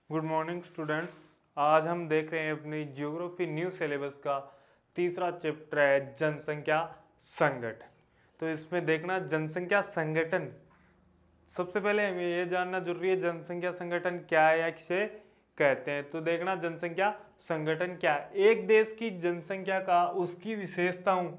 Good morning students. आज हम देख रहे हैं अपनी जियोग्राफी न्यू सिलेबस का तीसरा चैप्टर है जनसंख्या संगठन। तो इसमें देखना जनसंख्या संगठन, सबसे पहले हमें ये जानना जरूरी है जनसंख्या संगठन क्या है या किसे कहते हैं। तो देखना जनसंख्या संगठन क्या है। एक देश की जनसंख्या का उसकी विशेषताओं,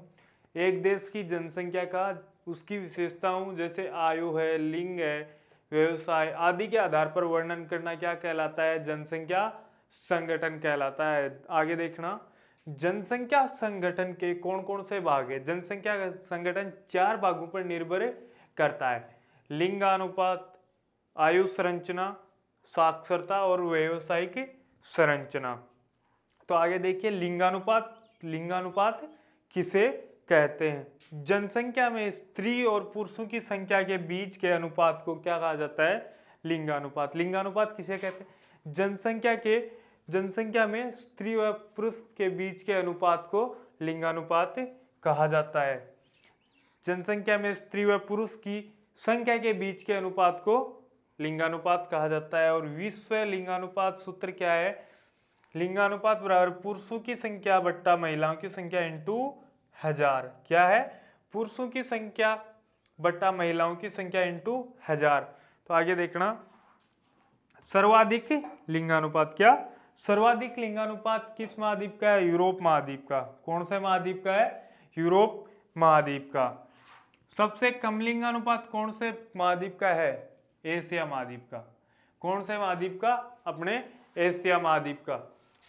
एक देश की जनसंख्या का उसकी विशेषताओं जैसे आयु है, लिंग है, व्यवसाय आदि के आधार पर वर्णन करना क्या कहलाता है? जनसंख्या संगठन कहलाता है। आगे देखना जनसंख्या संगठन के कौन कौन से भाग है। जनसंख्या संगठन 4 भागों पर निर्भर करता है: लिंगानुपात, आयु संरचना, साक्षरता और व्यवसायिक संरचना। तो आगे देखिए लिंगानुपात। लिंगानुपात किसे कहते हैं? जनसंख्या में स्त्री और पुरुषों की संख्या के बीच के अनुपात को क्या कहा जाता है? लिंगानुपात। लिंगानुपात किसे कहते हैं? जनसंख्या में स्त्री व पुरुष के बीच के अनुपात को लिंगानुपात कहा जाता है। जनसंख्या में स्त्री व पुरुष की संख्या के बीच के अनुपात को लिंगानुपात कहा जाता है। और विश्व लिंगानुपात सूत्र क्या है? लिंगानुपात बराबर पुरुषों की संख्या बट्टा महिलाओं की संख्या इंटू 1000। क्या है? पुरुषों की संख्या बट्टा महिलाओं की संख्या इंटू 1000। तो आगे देखना सर्वाधिक लिंगानुपात। क्या सर्वाधिक लिंगानुपात किस महाद्वीप का है? यूरोप महाद्वीप का। कौन से महाद्वीप का है? यूरोप महाद्वीप का। सबसे कम लिंगानुपात कौन से महाद्वीप का है? एशिया महाद्वीप का। कौन से महाद्वीप का? अपने एशिया महाद्वीप का।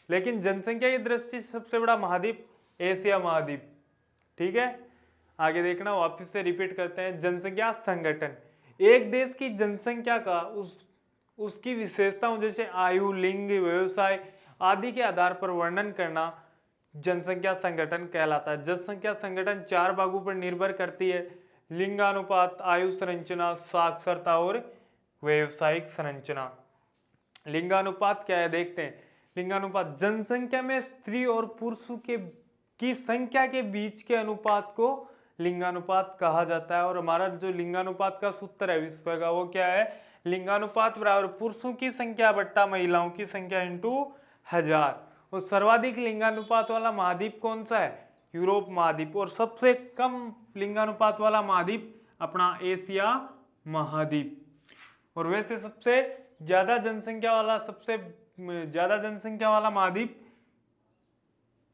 लेकिन जनसंख्या की दृष्टि से सबसे बड़ा महाद्वीप एशिया महाद्वीप। ठीक है, आगे देखना, वापस से रिपीट करते हैं। जनसंख्या संगठन एक देश की जनसंख्या का उसकी विशेषताओं जैसे आयु, लिंग, व्यवसाय आदि के आधार पर वर्णन करना जनसंख्या संगठन कहलाता है। जनसंख्या संगठन 4 भागों पर निर्भर करती है: लिंगानुपात, आयु संरचना, साक्षरता और व्यवसायिक संरचना। लिंगानुपात क्या है देखते हैं। लिंगानुपात जनसंख्या में स्त्री और पुरुषों की संख्या के बीच के अनुपात को लिंगानुपात कहा जाता है। और हमारा जो लिंगानुपात का सूत्र है विश्व का, वो क्या है? लिंगानुपात बराबर पुरुषों की संख्या बट्टा महिलाओं की संख्या इंटू 1000। और सर्वाधिक लिंगानुपात वाला महाद्वीप कौन सा है? यूरोप महाद्वीप। और सबसे कम लिंगानुपात वाला महाद्वीप अपना एशिया महाद्वीप। और वैसे सबसे ज्यादा जनसंख्या वाला महाद्वीप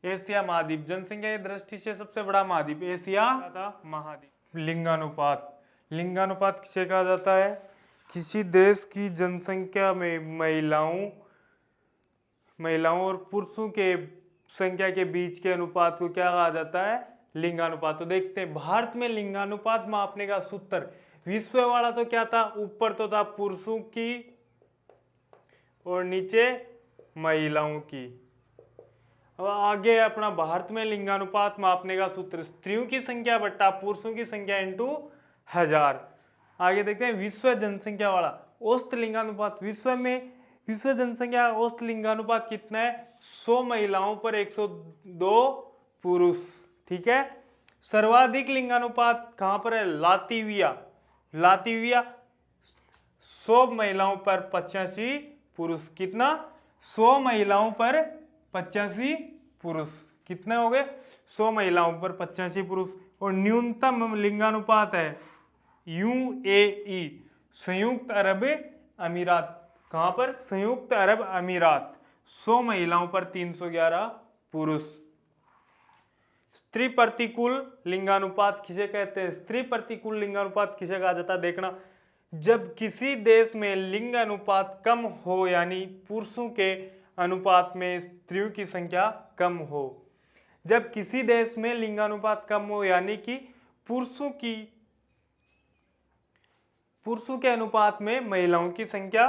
एशिया महाद्वीप। जनसंख्या की दृष्टि से सबसे बड़ा महाद्वीप एशिया महाद्वीप। लिंगानुपात किसे कहा जाता है? किसी देश की जनसंख्या में महिलाओं और पुरुषों के संख्या के बीच के अनुपात को क्या कहा जाता है? लिंगानुपात। तो देखते हैं भारत में लिंगानुपात मापने का सूत्र। विश्व वाला तो क्या था? ऊपर तो था पुरुषों की और नीचे महिलाओं की। अब आगे अपना भारत में लिंगानुपात मापने का सूत्र स्त्रियों की संख्या बट्टा पुरुषों की संख्या इंटू 1000। आगे देखते हैं विश्व जनसंख्या वाला औसत लिंगानुपात। विश्व जनसंख्या औसत लिंगानुपात कितना है? 100 महिलाओं पर 102 पुरुष। ठीक है, सर्वाधिक लिंगानुपात कहां पर है? लातविया 100 महिलाओं पर 85 पुरुष। कितना? 100 महिलाओं पर 85 पुरुष। कितने हो गए? 100 महिलाओं पर 85 पुरुष। और न्यूनतम लिंगानुपात है यूएई, संयुक्त अरब अमीरात। कहां पर? संयुक्त अरब अमीरात। 100 महिलाओं पर 311 पुरुष। स्त्री प्रतिकूल लिंगानुपात किसे कहते हैं? स्त्री प्रतिकूल लिंगानुपात किसे कहा जाता है? देखना, जब किसी देश में लिंग अनुपात कम हो यानी पुरुषों के अनुपात में स्त्रियों की संख्या कम हो। जब किसी देश में लिंगानुपात कम हो यानी कि पुरुषों के अनुपात में महिलाओं की संख्या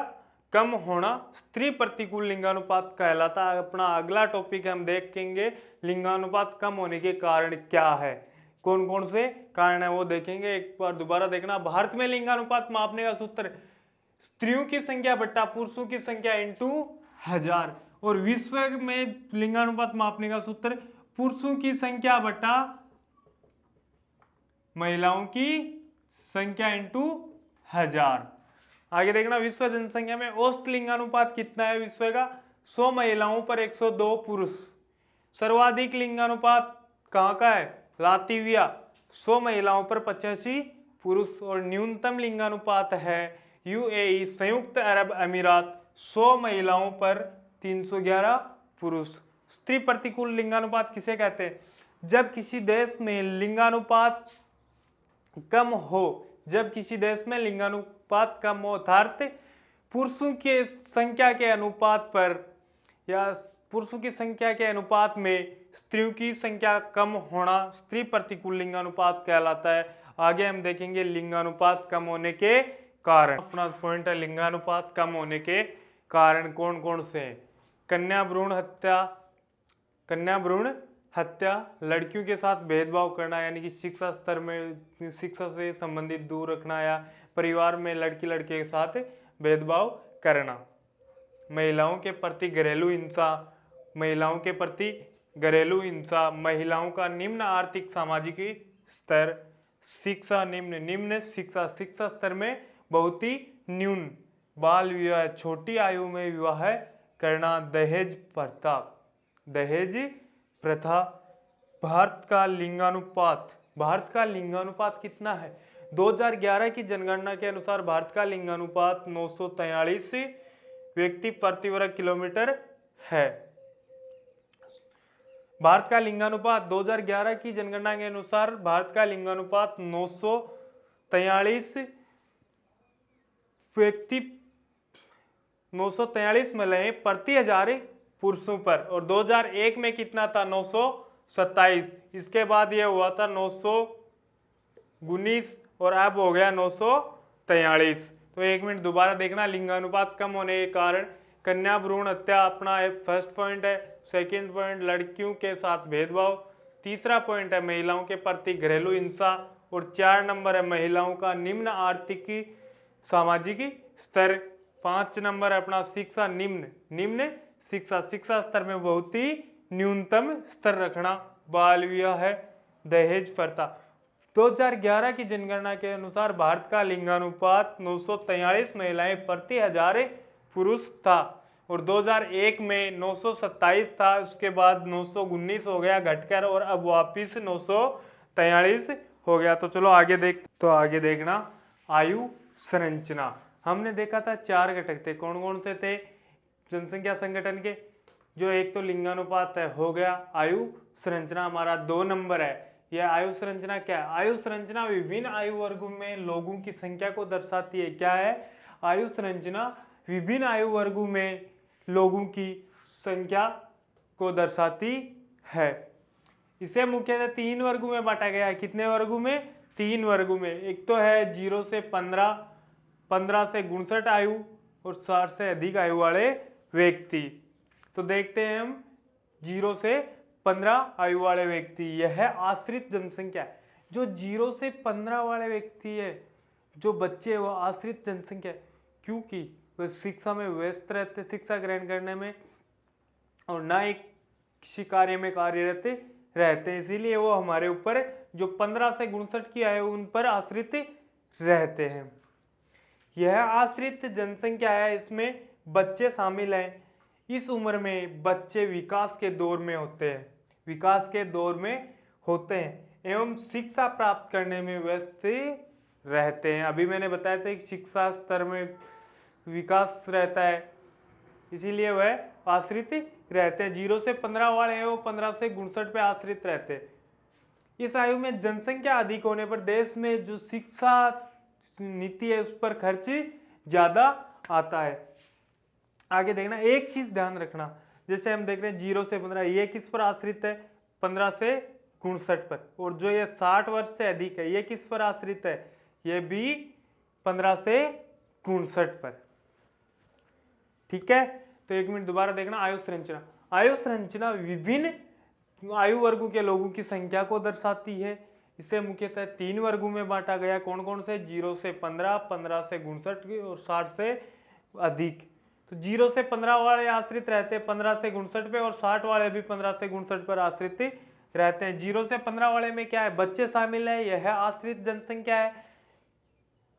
कम होना स्त्री प्रतिकूल लिंगानुपात कहलाता है। अपना अगला टॉपिक हम देखेंगे लिंगानुपात कम होने के कारण क्या है, कौन कौन से कारण है वो देखेंगे। एक बार दोबारा देखना, भारत में लिंगानुपात मापने का सूत्र स्त्रियों की संख्या बट्टा पुरुषों की संख्या इंटू 1000। और विश्व में लिंगानुपात मापने का सूत्र पुरुषों की संख्या बट्टा महिलाओं की संख्या इंटू 1000। आगे देखना, विश्व जनसंख्या में औसत लिंगानुपात कितना है विश्व का? 100 महिलाओं पर 102 पुरुष। सर्वाधिक लिंगानुपात कहाँ का है? लातविया, 100 महिलाओं पर 85 पुरुष। और न्यूनतम लिंगानुपात है यूएई, संयुक्त अरब अमीरात, 100 महिलाओं पर 311 पुरुष। स्त्री प्रतिकूल लिंगानुपात किसे कहते हैं? जब किसी देश में लिंगानुपात कम हो, जब किसी देश में लिंगानुपात कम हो, अर्थात पुरुषों की संख्या के अनुपात पर या पुरुषों की संख्या के अनुपात में स्त्रियों की संख्या कम होना स्त्री प्रतिकूल लिंगानुपात कहलाता है। आगे हम देखेंगे लिंगानुपात कम होने के कारण। अपना पॉइंट है लिंगानुपात कम होने के कारण कौन कौन से हैं? कन्या भ्रूण हत्या, लड़कियों के साथ भेदभाव करना यानी कि शिक्षा स्तर में शिक्षा से संबंधित दूर रखना, या परिवार में लड़की लड़के के साथ भेदभाव करना, महिलाओं के प्रति घरेलू हिंसा, महिलाओं का निम्न आर्थिक सामाजिक स्तर, शिक्षा निम्न शिक्षा स्तर में बहुत ही न्यून, बाल विवाह, छोटी आयु में विवाह करना, दहेज प्रथा। भारत का लिंगानुपात कितना है? 2011 की जनगणना के अनुसार भारत का लिंगानुपात 943 व्यक्ति प्रति वर्ग किलोमीटर है। भारत का लिंगानुपात 2011 की जनगणना के अनुसार भारत का लिंगानुपात 943 व्यक्ति 943 महिलाएं प्रति 1000 पुरुषों पर, और 2001 में कितना था? 927। इसके बाद यह हुआ था 919 और अब हो गया 943। तो एक मिनट दोबारा देखना, लिंगानुपात कम होने के कारण कन्या भ्रूण हत्या अपना फर्स्ट पॉइंट है। सेकंड पॉइंट लड़कियों के साथ भेदभाव। तीसरा पॉइंट है महिलाओं के प्रति घरेलू हिंसा। और 4 नंबर है महिलाओं का निम्न आर्थिक सामाजिक स्तर। 5 नंबर है अपना शिक्षा निम्न शिक्षा स्तर में बहुत ही न्यूनतम स्तर रखना, बाल विवाह है, दहेज प्रथा। 2011 की जनगणना के अनुसार भारत का लिंगानुपात 943 महिलाएं प्रति 1000 पुरुष था, और 2001 में 927 था, उसके बाद 919 हो गया घटकर, और अब वापिस 943 हो गया। तो चलो आगे देखना आयु संरचना। हमने देखा था 4 घटक थे, कौन कौन से थे जनसंख्या संगठन के? जो एक तो लिंगानुपात है, हो गया। आयु संरचना हमारा 2 नंबर है। यह आयु संरचना क्या है? आयु संरचना विभिन्न आयु वर्गों में लोगों की संख्या को दर्शाती है। क्या है? आयु संरचना विभिन्न आयु वर्गों में लोगों की संख्या को दर्शाती है। इसे मुख्यतः 3 वर्गों में बांटा गया है। कितने वर्गों में? 3 वर्गों में। एक तो है 0 से 15, 15 से 59 आयु और 60 से अधिक आयु वाले व्यक्ति। तो देखते हैं हम 0 से 15 आयु वाले व्यक्ति, यह है आश्रित जनसंख्या। जो 0 से 15 वाले व्यक्ति है, जो बच्चे, वो आश्रित जनसंख्या है, क्योंकि वे शिक्षा में व्यस्त रहते, शिक्षा ग्रहण करने में, और ना ही किसी कार्य में कार्यरत रहते हैं, इसीलिए वो हमारे ऊपर जो 15 से 59 की आयु उन पर आश्रित रहते हैं। यह आश्रित जनसंख्या है, इसमें बच्चे शामिल हैं। इस उम्र में बच्चे विकास के दौर में होते हैं एवं शिक्षा प्राप्त करने में व्यस्त रहते हैं। अभी मैंने बताया था कि शिक्षा स्तर में विकास रहता है, इसीलिए वह आश्रित रहते हैं। 0 से 15 वाले हैं वो 15 से 59 पे आश्रित रहते हैं। इस आयु में जनसंख्या अधिक होने पर देश में जो शिक्षा नीति है उस पर खर्च ज्यादा आता है। आगे देखना, एक चीज ध्यान रखना, जैसे हम देख रहे हैं 0 से 15, ये किस पर आश्रित है? 15 से 59 पर। और जो ये 60 वर्ष से अधिक है, ये किस पर आश्रित है? ये भी 15 से 59 पर। ठीक है, तो एक मिनट दोबारा देखना। आयु संरचना विभिन्न आयु वर्गों के लोगों की संख्या को दर्शाती है। इसे मुख्यतः 3 वर्गों में बांटा गया। कौन कौन से? 0 से 15, 15 से 59 और 60 से अधिक। तो 0 से 15 वाले आश्रित रहते हैं 15 से 59 पे, और 60 वाले भी 15 से 59 पर आश्रित रहते हैं। 0 से 15 वाले में क्या है? बच्चे शामिल है, यह आश्रित जनसंख्या है।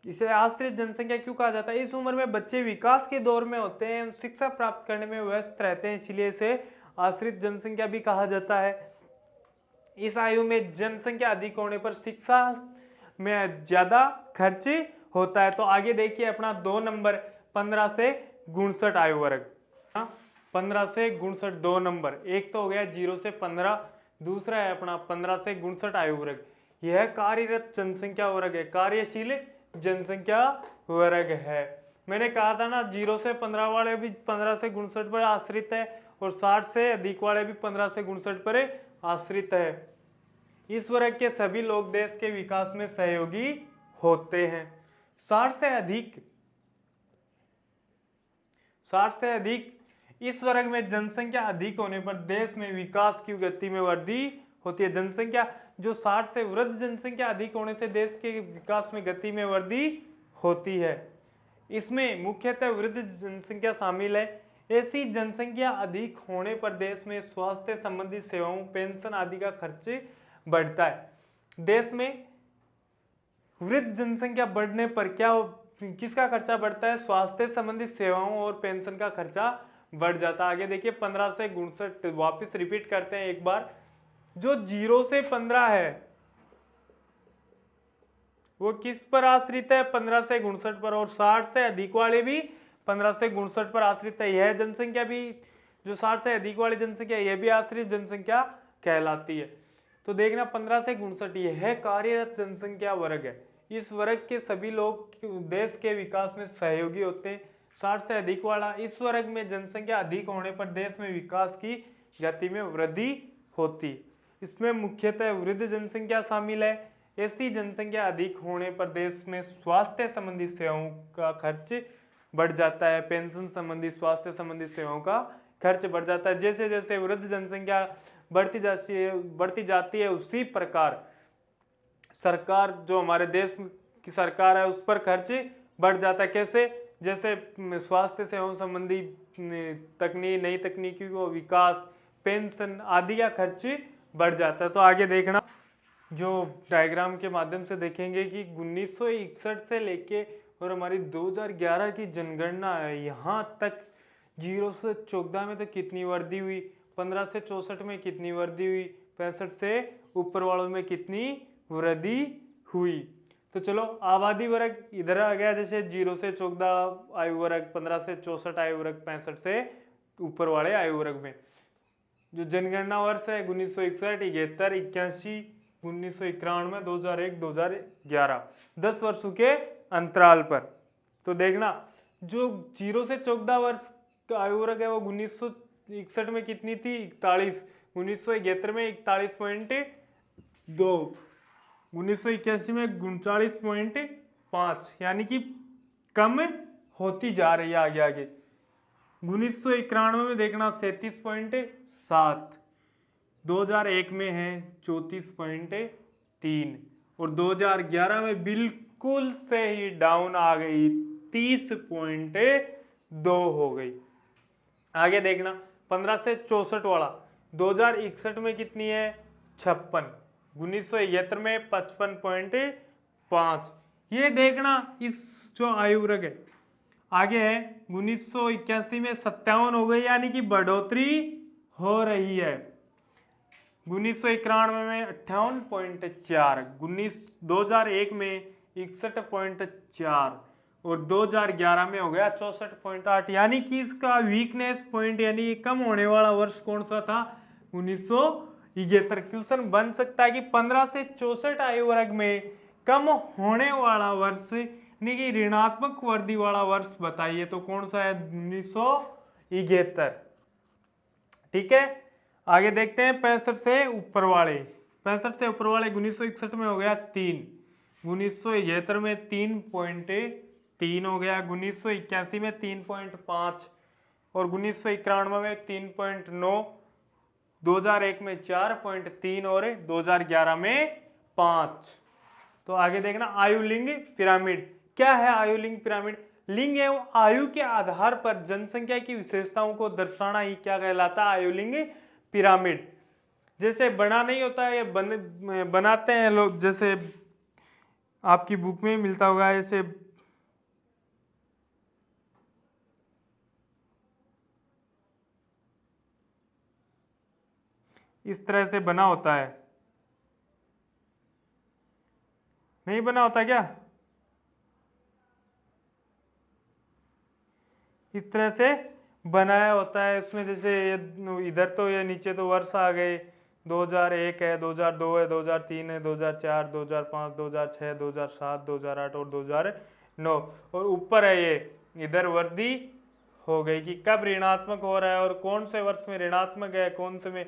इसे आश्रित जनसंख्या क्यों कहा जाता है? इस उम्र में बच्चे विकास के दौर में होते हैं, शिक्षा प्राप्त करने में व्यस्त रहते हैं, इसलिए इसे आश्रित जनसंख्या भी कहा जाता है। इस आयु में जनसंख्या अधिक होने पर शिक्षा में ज्यादा खर्च होता है। तो आगे देखिए अपना 2 नंबर 15 से 59 आयु वर्ग। 15 से 59 2 नंबर, एक तो हो गया 0 से 15, दूसरा है अपना 15 से 59 आयु वर्ग। यह कार्यरत जनसंख्या वर्ग है, कार्यशील जनसंख्या वर्ग है। मैंने कहा था ना 0 से 15 वाले भी 15 से 59 पर आश्रित है और 60 से अधिक वाले भी 15 से 59 पर आश्रित है। इस वर्ग के सभी लोग देश के विकास में सहयोगी होते हैं। 60 से अधिक इस वर्ग में जनसंख्या अधिक होने पर देश में विकास की गति में वृद्धि होती है। जनसंख्या जो 60 से वृद्ध जनसंख्या अधिक होने से देश के विकास में गति में वृद्धि होती है। इसमें मुख्यतः वृद्ध जनसंख्या शामिल है। ऐसी जनसंख्या अधिक होने पर देश में स्वास्थ्य संबंधी सेवाओं, पेंशन आदि का खर्च बढ़ता है। देश में वृद्ध जनसंख्या बढ़ने पर किसका खर्चा बढ़ता है? स्वास्थ्य संबंधी सेवाओं और पेंशन का खर्चा बढ़ जाता है। आगे देखिए 15 से 59, वापस रिपीट करते हैं एक बार। जो 0 से 15 है वो किस पर आश्रित है? 15 से 59 पर। और 60 से अधिक वाले भी 15 से 59 पर आश्रित है। यह जनसंख्या भी जो 60 से अधिक वाली जनसंख्या, यह भी आश्रित जनसंख्या कहलाती है। तो देखना 15 से 59 यह कार्यरत जनसंख्या वर्ग है। इस वर्ग के सभी लोग देश के विकास में सहयोगी होते हैं। 60 से अधिक वाला, इस वर्ग में जनसंख्या अधिक होने पर देश में विकास की गति में वृद्धि होती। इसमें मुख्यतः वृद्ध जनसंख्या शामिल है। ऐसी जनसंख्या अधिक होने पर देश में स्वास्थ्य संबंधी सेवाओं का खर्च बढ़ जाता है। पेंशन संबंधी, स्वास्थ्य संबंधी सेवाओं का खर्च बढ़ जाता है। जैसे जैसे वृद्ध जनसंख्या बढ़ती जाती है उसी प्रकार सरकार, जो हमारे देश की सरकार है, उस पर खर्च बढ़ जाता है। कैसे? जैसे स्वास्थ्य सेवाओं संबंधी नई तकनीकी को विकास, पेंशन आदि का खर्च बढ़ जाता है। तो आगे देखना, जो डायग्राम के माध्यम से देखेंगे कि 1961 से लेके और हमारी 2011 की जनगणना है, यहाँ तक 0 से 14 में तो कितनी वृद्धि हुई, 15 से 64 में कितनी वृद्धि हुई, 65 से ऊपर वालों में कितनी वृद्धि हुई। तो चलो आबादी वर्ग इधर आ गया, जैसे 0 से 14 आयु वर्ग, 15 से 64 आयु वर्ग, 65 से ऊपर वाले आयु वर्ग में। जो जनगणना वर्ष है 1961, 71, 81, 1991, 2001, 2011, 10 वर्षों के अंतराल पर। तो देखना जो 0 से 14 वर्ष का आयु वर्ग है वो 1961 में कितनी थी? 41, 1971 में 41.2, 1981 में 39.5, यानी कि कम होती जा रही है आगे आगे। 1991 में देखना 37.7, 2001 में है 34.3 और 2011 में बिल्कुल से ही डाउन आ गई, 30.2 हो गई। आगे देखना 15 से 64 वाला 2061 में कितनी है? 56, 1971 में 55.5। ये देखना इस जो आयु वर्ग है। आगे है 1981 में 57 हो गई, यानी कि बढ़ोतरी हो रही है। 1991 में 58.4, 2001 में 61.4 और 2011 में हो गया 64.8, यानी कि इसका वीकनेस पॉइंट यानी कम होने वाला वर्ष कौन सा था? 1971। क्वेश्चन बन सकता है कि 15 से 64 आयु वर्ग में कम होने वाला वर्ष यानी कि ऋणात्मक वृद्धि वाला वर्ष बताइए, तो कौन सा है? 1971। ठीक है, आगे देखते हैं 65 से ऊपर वाले। 65 से ऊपर वाले 1961 में हो गया 3, 1971 में 3.3 हो गया, 1981 में 3.5 और 1991 में 3.9, 2001 में 4.3 और 2011 में 5। तो आगे देखना आयु लिंग पिरामिड। क्या है आयु लिंग पिरामिड? लिंग एवं आयु के आधार पर जनसंख्या की विशेषताओं को दर्शाना ही क्या कहलाता है? आयु लिंग पिरामिड। जैसे बना नहीं होता है, बनाते हैं लोग, जैसे आपकी बुक में मिलता होगा ऐसे। इस तरह से बना होता है, नहीं बना होता क्या? इस तरह से बनाया होता है। इसमें जैसे इधर तो ये नीचे तो वर्ष आ गए, 2001 है, 2002 है, 2003 है, 2004, 2005, 2006, 2007, 2008 और 2009, और ऊपर है ये इधर वृद्धि हो गई कि कब ऋणात्मक हो रहा है और कौन से वर्ष में ऋणात्मक है, कौन से में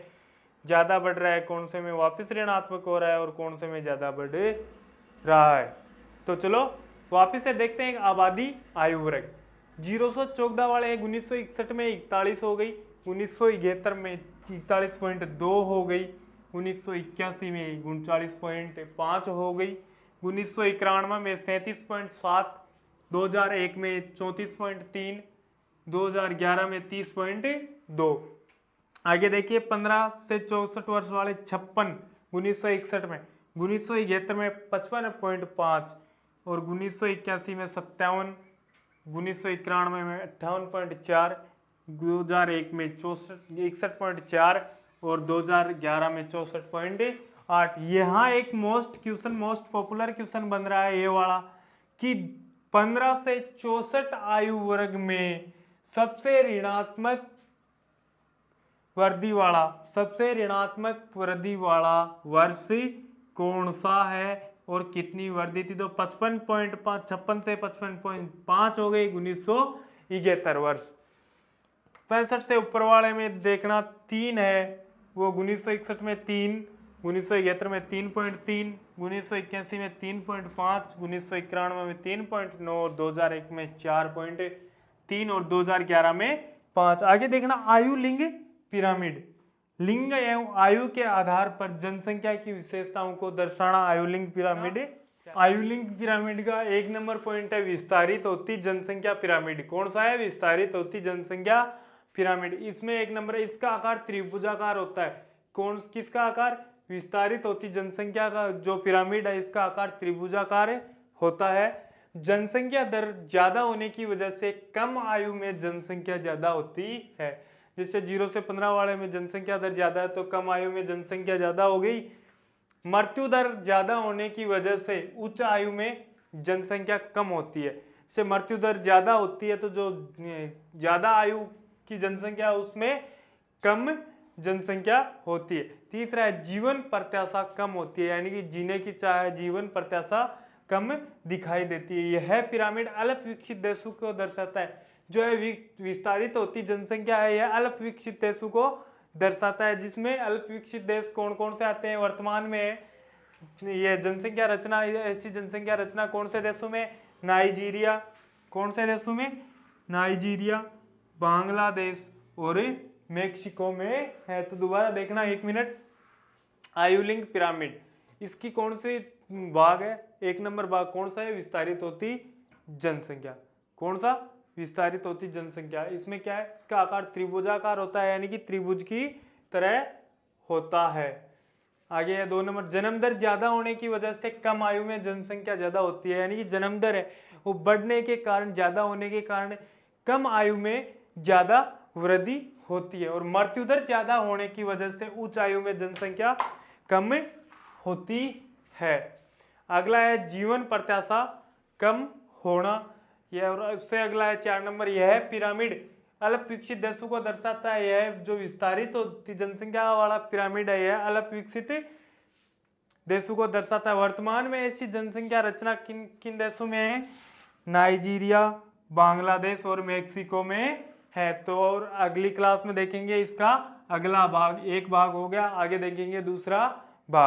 ज़्यादा बढ़ रहा है, कौन से में वापस ऋणात्मक हो रहा है और कौन से में ज़्यादा बढ़ रहा है। तो चलो वापस से देखते हैं आबादी आयु वर्ग। 0 वाले 1961 में 41 हो गई, 1971 में 41.2 हो गई, 1981 में 39.5 हो गई, 1991 में 37.7, 2001 में 34.3, 2011 में 30.2। आगे देखिए 15 से 64 वर्ष वाले 56 1961 में, 1971 में 55.5 और 1981 में 57, 1991 में 58.4, 2001 में 61.4 और 2011 में 64.8। यहाँ एक मोस्ट पॉपुलर क्वेश्चन बन रहा है ये वाला कि 15 से 64 आयु वर्ग में सबसे ऋणात्मक वृद्धि वाला वर्ष कौन सा है और कितनी वृद्धि थी? तो 56 से 55.5 हो गई 1971 वर्ष। 65 से ऊपर वाले में देखना 3 है, वो 1961 में 3, 1971 में 3.3, 1981 में 3.5, 1991 में 3.9 और 2001 में 4.3 और 2011 में 5। आगे देखना आयु लिंग पिरामिड। लिंग एवं आयु के आधार पर जनसंख्या की विशेषताओं को दर्शाना आयुलिंग पिरामिड। आयुलिंग पिरामिड का 1 नंबर पॉइंट है विस्तारित होती जनसंख्या पिरामिड। कौन सा है? विस्तारित होती जनसंख्या पिरामिड। इसमें 1 नंबर है, इसका आकार त्रिभुजाकार होता है। किसका आकार? विस्तारित होती जनसंख्या का जो पिरामिड है इसका आकार त्रिभुजाकार होता है। जनसंख्या दर ज्यादा होने की वजह से कम आयु में जनसंख्या ज्यादा होती है। जैसे 0 से 15 वाले में जनसंख्या दर ज्यादा है तो कम आयु में जनसंख्या ज्यादा हो गई। मृत्यु दर ज्यादा होने की वजह से उच्च आयु में जनसंख्या कम होती है। जैसे मृत्यु दर ज्यादा होती है तो जो ज्यादा आयु की जनसंख्या उसमें कम जनसंख्या होती है। तीसरा है जीवन प्रत्याशा कम होती है, यानी कि जीने की चाह जीवन प्रत्याशा कम दिखाई देती है। यह पिरामिड अल्प विकसित देशों को दर्शाता है। जो है विस्तारित होती जनसंख्या है यह अल्प विकसित देशों को दर्शाता है। जिसमें अल्प विकसित देश कौन कौन से आते हैं वर्तमान में? ये जनसंख्या रचना, ऐसी जनसंख्या रचना कौन से देशों में? नाइजीरिया। कौन से देशों में? नाइजीरिया, बांग्लादेश और मेक्सिको में है। तो दोबारा देखना 1 मिनट। आयुलिंग पिरामिड इसकी कौन सी भाग है? 1 नंबर भाग कौन सा है? विस्तारित होती जनसंख्या। कौन सा? विस्तारित होती जनसंख्या। इसमें क्या है? इसका आकार त्रिभुजाकार होता है, यानी कि त्रिभुज की तरह होता है। आगे है 2 नंबर, जन्म दर ज्यादा होने की वजह से कम आयु में जनसंख्या ज्यादा होती है। यानी कि जन्म दर है वो बढ़ने के कारण, ज्यादा होने के कारण कम आयु में ज्यादा वृद्धि होती है। और मृत्यु दर ज्यादा होने की वजह से उच्च आयु में जनसंख्या कम होती है। अगला है जीवन प्रत्याशा कम होना। यह और उससे अगला है 4 नंबर, यह है पिरामिड अल्प विकसित देशों को दर्शाता है। यह जो विस्तारित होती जनसंख्या वाला पिरामिड है यह अल्प विकसित देशों को दर्शाता है। वर्तमान में ऐसी जनसंख्या रचना किन किन देशों में है? नाइजीरिया, बांग्लादेश और मेक्सिको में है। तो और अगली क्लास में देखेंगे इसका अगला भाग। एक भाग हो गया, आगे देखेंगे दूसरा